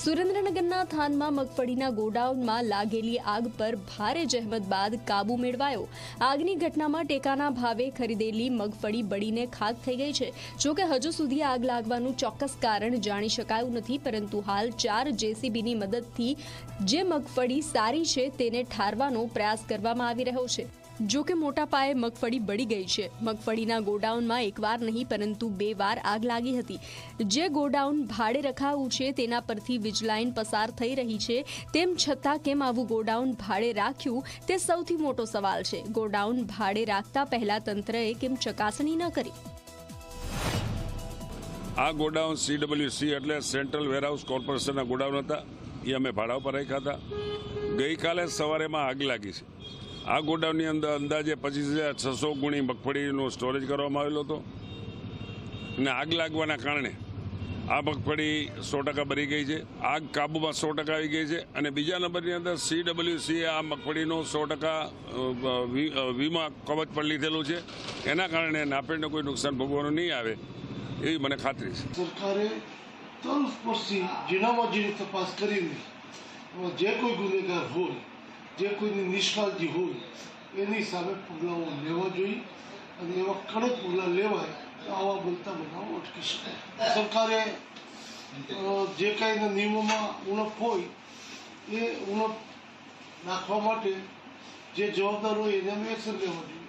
સુરેન્દ્રનગરના થાનમાં મગફળીના ગોડાઉનમાં લાગેલી આગ પર ભારે જહેમત બાદ કાબુ મેળવાયો। આગની ઘટનામાં ટેકાના ભાવે ખરીદેલી મગફળી બળીને ખાક થઈ ગઈ છે। જોકે હજુ સુધી આગ લાગવાનું ચોક્કસ કારણ જાણી શકાયું નથી, પરંતુ હાલ 4 જેસીબીની મદદથી જે મગફળી સારી છે તેને ઠારવાનો પ્રયાસ કરવામાં આવી રહ્યો છે। જો કે મોટા પાયે મગફળી બળી ગઈ છે। મગફળીના ગોડાઉનમાં એકવાર નહીં પરંતુ 2 વાર આગ લાગી હતી। જે ગોડાઉન ભાડે રખાયું છે તેના પરથી વીજ લાઇન પસાર થઈ રહી છે, તેમ છતાં કેમ આવું ગોડાઉન ભાડે રાખ્યું તે સૌથી મોટો સવાલ છે। ગોડાઉન ભાડે રાખતા પહેલા તંત્રએ કેમ ચકાસણી ન કરી? આ ગોડાઉન CWC એટલે સેન્ટ્રલ વેરહાઉસ કોર્પોરેશનના ગોડાઉન હતા, એ અમે ભાડા ઉપર રાખ્યા હતા। ગઈકાલે સવારેમાં આગ લાગી છે। આ ગોડાઉનની અંદર અંદાજે 25,600 ગુણી મગફળીનો સ્ટોરેજ કરવામાં આવેલો હતો અને આગ લાગવાના કારણે આ મગફળી 100% બળી ગઈ છે। આગ કાબૂમાં 100% આવી ગઈ છે અને બીજા નંબરની અંદર CWC આ મગફળીનો 100% વીમા કવચ પણ લીધેલું છે। એના કારણે નાફેડને કોઈ નુકસાન ભોગવવાનું નહીં આવે એવી મને ખાતરી છે। સરકારે તલસ્પર્શી ઝીણામાં ઝીણી તપાસ કરીને જે કોઈ ગુનેગાર હોય, જે કોઈની નિષ્કાળજી હોય એની સામે પગલાઓ લેવા જોઈએ અને એવા કડક પગલાં લેવાય તો આવા બનતા બનાવો અટકી શકાય। સરકારે જે કાંઈ નિયમોમાં ઉણપ હોય એ ઉણપ નાખવા માટે જે જવાબદાર હોય એને એક્શન લેવા જોઈએ।